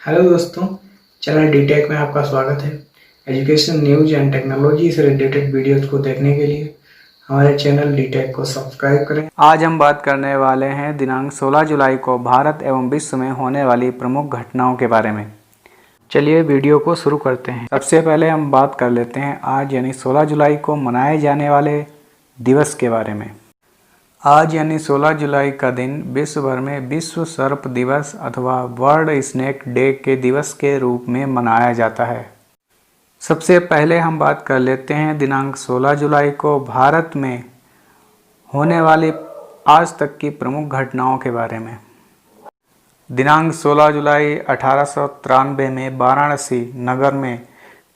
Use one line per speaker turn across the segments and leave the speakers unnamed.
Hello दोस्तों, channel डीटेक में आपका स्वागत है। एजुकेशन न्यूज एंड टेक्नोलॉजी से रिलेटेड वीडियोज को देखने के लिए हमारे चैनल डीटेक को सब्सक्राइब करें।
आज हम बात करने वाले हैं दिनांक 16 जुलाई को भारत एवं विश्व में होने वाली प्रमुख घटनाओं के बारे में। चलिए वीडियो को शुरू करते हैं। सबसे पहले हम बात कर लेते हैं आज यानी 16 जुलाई को मनाए जाने वाले दिवस के बारे में। आज यानी 16 जुलाई का दिन विश्व भर में विश्व सर्प दिवस अथवा वर्ल्ड स्नेक डे के दिवस के रूप में मनाया जाता है। सबसे पहले हम बात कर लेते हैं दिनांक 16 जुलाई को भारत में होने वाली आज तक की प्रमुख घटनाओं के बारे में। दिनांक 16 जुलाई 1893 में वाराणसी नगर में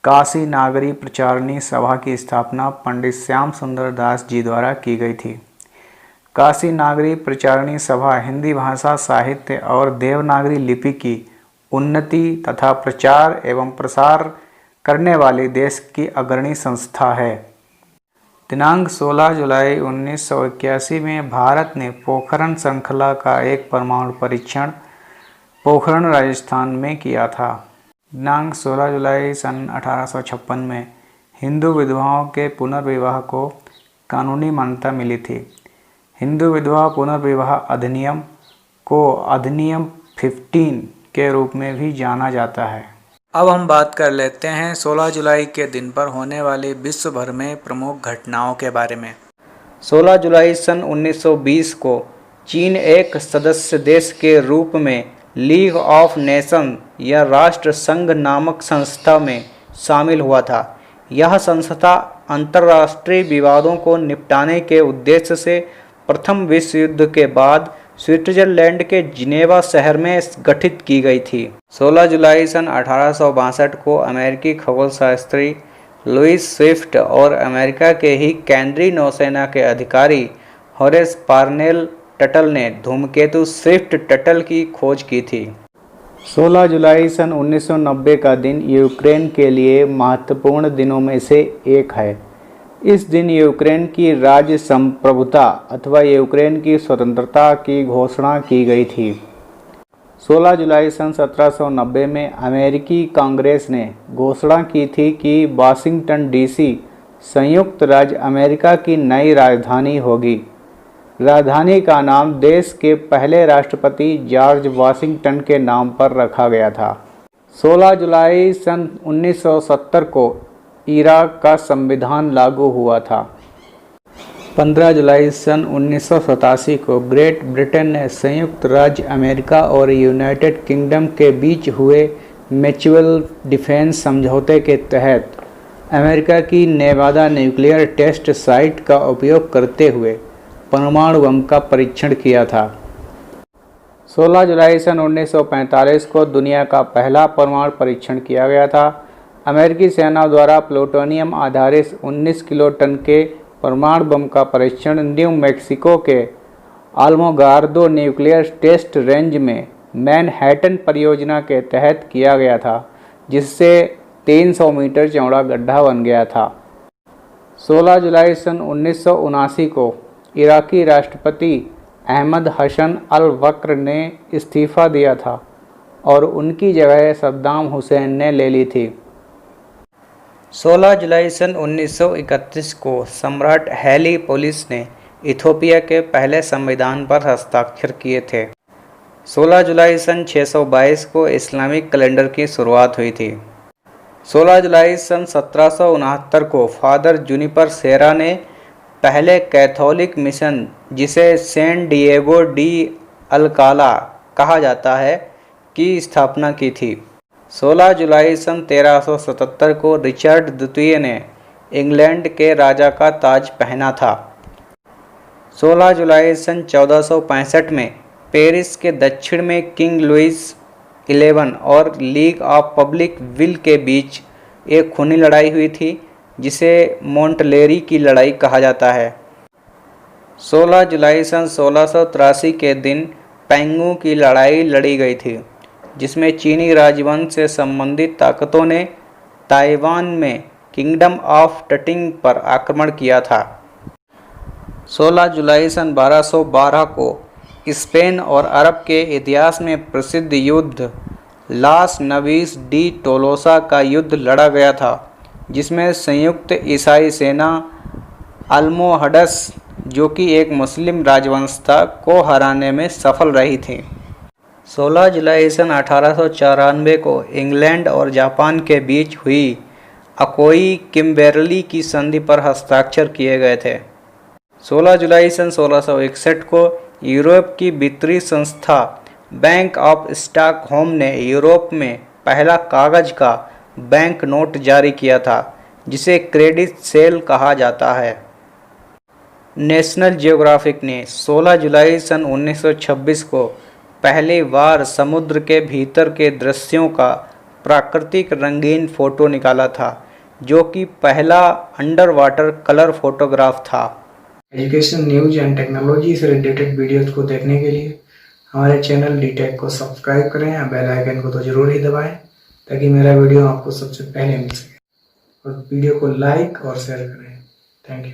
काशी नागरी प्रचारणी सभा की स्थापना पंडित श्याम सुंदर दास जी द्वारा की गई थी। काशी नागरी प्रचारणी सभा हिंदी भाषा साहित्य और देवनागरी लिपि की उन्नति तथा प्रचार एवं प्रसार करने वाली देश की अग्रणी संस्था है। दिनांक 16 जुलाई 1981 में भारत ने पोखरण श्रृंखला का एक परमाणु परीक्षण पोखरण राजस्थान में किया था। दिनांक 16 जुलाई सन 1856 में हिंदू विधवाओं के पुनर्विवाह को कानूनी मान्यता मिली थी। हिंदू विधवा पुनर्विवाह अधिनियम को अधिनियम 15 के रूप में भी जाना जाता है। अब हम बात कर लेते हैं 16 जुलाई के दिन पर होने वाली विश्व भर में प्रमुख घटनाओं के बारे में। 16 जुलाई सन 1920 को चीन एक सदस्य देश के रूप में लीग ऑफ नेशन या राष्ट्र संघ नामक संस्था में शामिल हुआ था। यह संस्था अंतर्राष्ट्रीय विवादों को निपटाने के उद्देश्य से प्रथम विश्व युद्ध के बाद स्विट्जरलैंड के जिनेवा शहर में गठित की गई थी। 16 जुलाई सन 1862 को अमेरिकी खगोलशास्त्री लुईस स्विफ्ट और अमेरिका के ही केंद्रीय नौसेना के अधिकारी होरेस पार्नेल टटल ने धूमकेतु स्विफ्ट टटल की खोज की थी। 16 जुलाई सन 1990 का दिन यूक्रेन के लिए महत्वपूर्ण दिनों में से एक है। इस दिन यूक्रेन की राज्य संप्रभुता अथवा यूक्रेन की स्वतंत्रता की घोषणा की गई थी। 16 जुलाई सन 1790 में अमेरिकी कांग्रेस ने घोषणा की थी कि वाशिंगटन डीसी संयुक्त राज्य अमेरिका की नई राजधानी होगी। राजधानी का नाम देश के पहले राष्ट्रपति जॉर्ज वाशिंगटन के नाम पर रखा गया था। 16 जुलाई सन 1970 को इराक का संविधान लागू हुआ था। 15 जुलाई सन 1987 को ग्रेट ब्रिटेन ने संयुक्त राज्य अमेरिका और यूनाइटेड किंगडम के बीच हुए म्यूचुअल डिफेंस समझौते के तहत अमेरिका की नेवादा न्यूक्लियर टेस्ट साइट का उपयोग करते हुए परमाणु बम का परीक्षण किया था। 16 जुलाई सन 1945 को दुनिया का पहला परमाणु परीक्षण किया गया था। अमेरिकी सेना द्वारा प्लूटोनियम आधारित 19 किलो टन के परमाणु बम का परीक्षण न्यू मैक्सिको के आल्मोगार्दो न्यूक्लियर टेस्ट रेंज में मैनहट्टन परियोजना के तहत किया गया था, जिससे 300 मीटर चौड़ा गड्ढा बन गया था। 16 जुलाई सन 1979 को इराकी राष्ट्रपति अहमद हसन अल बकर ने इस्तीफा दिया था और उनकी जगह सद्दाम हुसैन ने ले ली थी। 16 जुलाई सन 1931 को सम्राट हैली पोलिस ने इथियोपिया के पहले संविधान पर हस्ताक्षर किए थे। 16 जुलाई सन 622 को इस्लामिक कैलेंडर की शुरुआत हुई थी। 16 जुलाई सन 1769 को फादर जूनिपर सेरा ने पहले कैथोलिक मिशन, जिसे सेंट डिएगो डी अल्काला कहा जाता है, की स्थापना की थी। 16 जुलाई सन 1377 को रिचर्ड द्वितीय ने इंग्लैंड के राजा का ताज पहना था। 16 जुलाई सन 1465 में पेरिस के दक्षिण में किंग लुईस 11 और लीग ऑफ पब्लिक विल के बीच एक खूनी लड़ाई हुई थी, जिसे मोंटलेरी की लड़ाई कहा जाता है। 16 जुलाई सन 1683 के दिन पेंगू की लड़ाई लड़ी गई थी, जिसमें चीनी राजवंश से संबंधित ताकतों ने ताइवान में किंगडम ऑफ टटिंग पर आक्रमण किया था। 16 जुलाई सन 1212 को स्पेन और अरब के इतिहास में प्रसिद्ध युद्ध लास नवीस डी टोलोसा का युद्ध लड़ा गया था, जिसमें संयुक्त ईसाई सेना अल्मोहडस, जो कि एक मुस्लिम राजवंश था, को हराने में सफल रही थी। 16 जुलाई सन 1894 को इंग्लैंड और जापान के बीच हुई अकोई किम्बेरली की संधि पर हस्ताक्षर किए गए थे। 16 जुलाई सन 1661 को यूरोप की वित्तीय संस्था बैंक ऑफ स्टॉकहोम ने यूरोप में पहला कागज का बैंक नोट जारी किया था, जिसे क्रेडिट सेल कहा जाता है। नेशनल जियोग्राफिक ने 16 जुलाई सन 1926 को पहली बार समुद्र के भीतर के दृश्यों का प्राकृतिक रंगीन फोटो निकाला था, जो कि पहला अंडर वाटर कलर फोटोग्राफ था।
एजुकेशन, न्यूज एंड टेक्नोलॉजी से रिलेटेड वीडियोस को देखने के लिए हमारे चैनल डीटेक को सब्सक्राइब करें या बेल आइकन को तो जरूर ही दबाएं, ताकि मेरा वीडियो आपको सबसे पहले मिल सके। और वीडियो को लाइक और शेयर करें। Thank you.